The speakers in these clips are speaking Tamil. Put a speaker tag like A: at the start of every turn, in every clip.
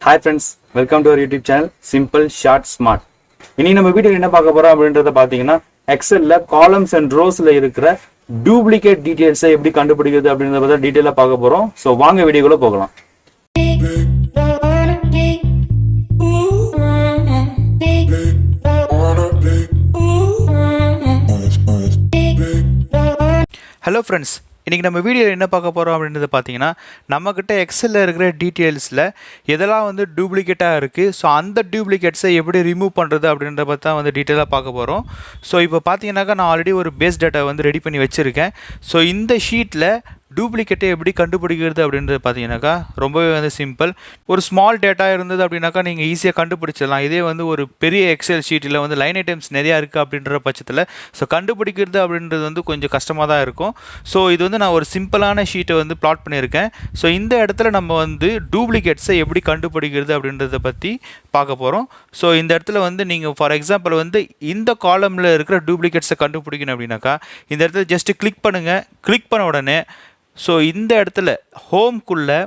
A: Hi friends, welcome to our YouTube channel Simple Short Smart. இன்னைக்கு நம்ம வீடியோல என்ன பார்க்க போறோம் அப்படின்றத பாத்தீங்கன்னா எக்ஸல்ல காலம்ஸ் அண்ட் ரோஸ்ல இருக்கிற டூப்ளிகேட் டீடைல்ஸ் எப்படி கண்டுபிடிக்கிறது அப்படின்றத பத்தி டீடைலா பார்க்க போறோம். சோ வாங்க வீடியோக்குள்ள போகலாம்.
B: Hello friends. இன்றைக்கி நம்ம வீடியோவில் என்ன பார்க்க போகிறோம் அப்படின்றத பார்த்தீங்கன்னா நம்மக்கிட்ட எக்ஸலில் இருக்கிற டீட்டெயில்ஸில் எதெல்லாம் வந்து டூப்ளிகேட்டாக இருக்குது. ஸோ அந்த டூப்ளிகேட்ஸை எப்படி ரிமூவ் பண்ணுறது அப்படின்றத பற்றி தான் வந்து டீட்டெயிலாக பார்க்க போகிறோம். ஸோ இப்போ பார்த்தீங்கன்னாக்கா நான் ஆல்ரெடி ஒரு பேஸ் டேட்டா வந்து ரெடி பண்ணி வச்சுருக்கேன். ஸோ இந்த ஷீட்டில் டூப்ளிகேட்டை எப்படி கண்டுபிடிக்கிறது அப்படின்றது பார்த்தீங்கன்னாக்கா ரொம்பவே வந்து சிம்பிள். ஒரு ஸ்மால் டேட்டா இருந்தது அப்படின்னாக்கா நீங்கள் ஈஸியாக கண்டுபிடிச்சிடலாம். இதே வந்து ஒரு பெரிய எக்ஸல் ஷீட்டில் வந்து லைன் ஐட்டம்ஸ் நிறையா இருக்குது அப்படின்ற பட்சத்தில் ஸோ கண்டுபிடிக்கிறது அப்படின்றது வந்து கொஞ்சம் கஷ்டமாக தான் இருக்கும். ஸோ இது வந்து நான் ஒரு சிம்பிளான ஷீட்டை வந்து பிளாட் பண்ணியிருக்கேன். ஸோ இந்த இடத்துல நம்ம வந்து டூப்ளிகேட்ஸை எப்படி கண்டுபிடிக்கிறது அப்படின்றத பற்றி பார்க்க போகிறோம். ஸோ இந்த இடத்துல வந்து நீங்கள் ஃபார் எக்ஸாம்பிள் வந்து இந்த காலமில் இருக்கிற டூப்ளிகேட்ஸை கண்டுபிடிக்கணும் அப்படின்னாக்கா இந்த இடத்துல ஜஸ்ட்டு கிளிக் பண்ணுங்கள். கிளிக் பண்ண உடனே ஸோ இந்த இடத்துல ஹோம்குள்ளே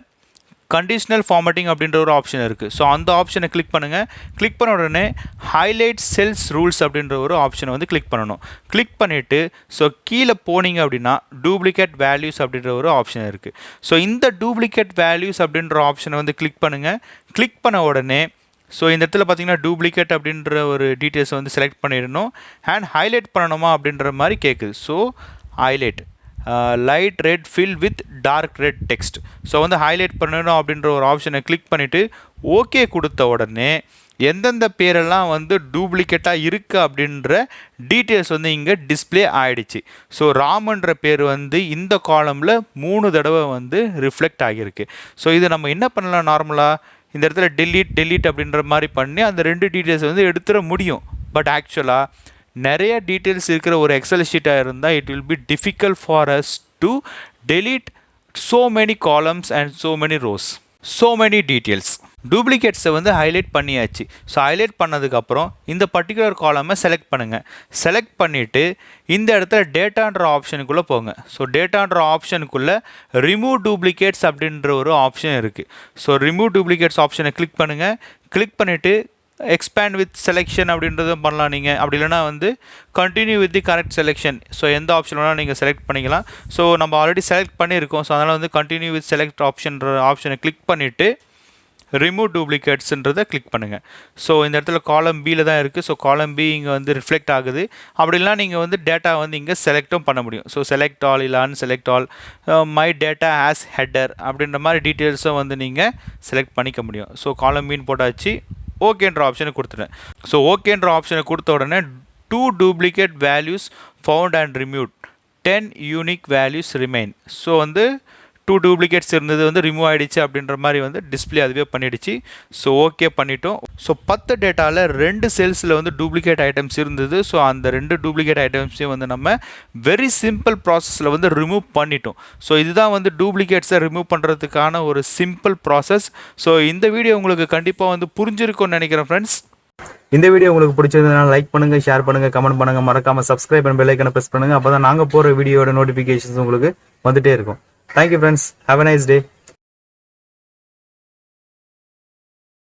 B: கண்டிஷனல் ஃபார்மேட்டிங் அப்படின்ற ஒரு ஆப்ஷன் இருக்குது. ஸோ அந்த ஆப்ஷனை கிளிக் பண்ணுங்கள். கிளிக் பண்ண உடனே ஹைலைட் செல்ஸ் ரூல்ஸ் அப்படின்ற ஒரு ஆப்ஷனை வந்து கிளிக் பண்ணணும். கிளிக் பண்ணிவிட்டு ஸோ கீழே போனீங்க அப்படின்னா டூப்ளிகேட் வேல்யூஸ் அப்படின்ற ஒரு ஆப்ஷன் இருக்குது. ஸோ இந்த டூப்ளிகேட் வேல்யூஸ் அப்படின்ற ஆப்ஷனை வந்து கிளிக் பண்ணுங்கள். கிளிக் பண்ண உடனே ஸோ இந்த இடத்துல பார்த்தீங்கன்னா டூப்ளிகேட் அப்படின்ற ஒரு டீட்டெயில்ஸை வந்து செலக்ட் பண்ணிடணும். அண்ட் ஹைலைட் பண்ணணுமா அப்படின்ற மாதிரி கேட்குது. So highlight light red fill with dark red text. So வந்து ஹைலைட் பண்ணணும் அப்படின்ற ஒரு ஆப்ஷனை கிளிக் பண்ணிவிட்டு ஓகே கொடுத்த உடனே எந்தெந்த பேரெல்லாம் வந்து டூப்ளிகேட்டாக இருக்குது அப்படின்ற டீட்டெயில்ஸ் வந்து இங்கே டிஸ்பிளே ஆகிடுச்சு. ஸோ ராமன்ற பேர் வந்து இந்த காலமில் 3 தடவை வந்து ரிஃப்ளெக்ட் ஆகியிருக்கு. ஸோ இது நம்ம என்ன பண்ணலாம், நார்மலாக இந்த இடத்துல டெலீட் அப்படின்ற மாதிரி பண்ணி அந்த 2 டீட்டெயில்ஸ் வந்து எடுத்துட முடியும். பட் ஆக்சுவலாக நிறைய டீட்டெயில்ஸ் இருக்கிற ஒரு எக்ஸல் ஷீட்டாக இருந்தால் it will be difficult for us to delete so many columns and so many rows, so many details. டூப்ளிகேட்ஸை வந்து ஹைலைட் பண்ணியாச்சு. ஸோ ஹைலைட் பண்ணதுக்கப்புறம் இந்த பர்டிகுலர் காலமை செலக்ட் பண்ணுங்கள். செலக்ட் பண்ணிவிட்டு இந்த இடத்துல டேட்டான்ற ஆப்ஷனுக்குள்ளே போங்க. ஸோ டேட்டான்ற ஆப்ஷனுக்குள்ளே ரிமூவ் டூப்ளிகேட்ஸ் அப்படின்ற ஒரு ஆப்ஷன் இருக்குது. ஸோ ரிமூவ் டூப்ளிகேட்ஸ் ஆப்ஷனை கிளிக் பண்ணுங்கள். கிளிக் பண்ணிவிட்டு எக்ஸ்பேண்ட் வித் செலெக்ஷன் அப்படின்றதும் பண்ணலாம் நீங்கள். அப்படி இல்லைனா வந்து continue with the correct selection. So எந்த ஆப்ஷன் வேணால் நீங்கள் செலக்ட் பண்ணிக்கலாம். ஸோ நம்ம ஆல்ரெடி செலக்ட் பண்ணியிருக்கோம். ஸோ அதனால் வந்து கண்டினியூ வித் செலக்ட் ஆப்ஷனை கிளிக் பண்ணிவிட்டு ரிமூவ் டூப்ளிகேட்ஸ்ன்றதை கிளிக் பண்ணுங்கள். ஸோ இந்த இடத்துல காலம் பியில் தான் இருக்குது. ஸோ காலம் பி இங்கே வந்து ரிஃப்ளெக்ட் ஆகுது. அப்படிலாம் நீங்கள் வந்து டேட்டா வந்து இங்கே செலக்டும் பண்ண முடியும். ஸோ செலக்ட் ஆல் இல்லை unselect all, my data as header அப்படின்ற மாதிரி டீட்டெயில்ஸும் வந்து நீங்கள் செலக்ட் பண்ணிக்க முடியும். ஸோ காலம் பின்னு போட்டாச்சு. ஓகேன்ற ஆப்ஷனை கொடுத்துட்டேன். ஸோ ஓகேன்ற ஆப்ஷனை கொடுத்த உடனே 2 duplicate values found and remove 10 unique values remain. So வந்து 2 டூப்ளிகேட்ஸ் இருந்தது வந்து ரிமூவ் ஆகிடுச்சு அப்படின்ற மாதிரி வந்து டிஸ்பிளே அதுவே பண்ணிடுச்சு. ஸோ ஓகே பண்ணிட்டோம். ஸோ 10 டேட்டாவில் 2 செல்ஸில் வந்து டூப்ளிகேட் ஐட்டம்ஸ் இருந்தது. ஸோ அந்த 2 டூப்ளிகேட் ஐட்டம்ஸையும் வந்து நம்ம வெரி சிம்பிள் ப்ராசஸில் வந்து ரிமூவ் பண்ணிட்டோம். ஸோ இதுதான் வந்து டூப்ளிகேட்ஸை ரிமூவ் பண்ணுறதுக்கான ஒரு சிம்பிள் ப்ராசஸ். ஸோ இந்த வீடியோ உங்களுக்கு கண்டிப்பாக வந்து புரிஞ்சிருக்கும்னு நினைக்கிறேன் ஃப்ரெண்ட்ஸ்.
A: இந்த வீடியோ உங்களுக்கு பிடிச்சிருந்ததுனால லைக் பண்ணுங்க, ஷேர் பண்ணுங்க, கமெண்ட் பண்ணுங்க, மறக்காம சப்ஸ்கிரைப் பண்ணி பெல் ஐகானை பிரஸ் பண்ணுங்க. அப்பதான் நாங்க போற வீடியோட நோட்டிபிகேஷன்ஸ் உங்களுக்கு வந்துட்டே இருக்கும். Thank you friends. Have a nice day.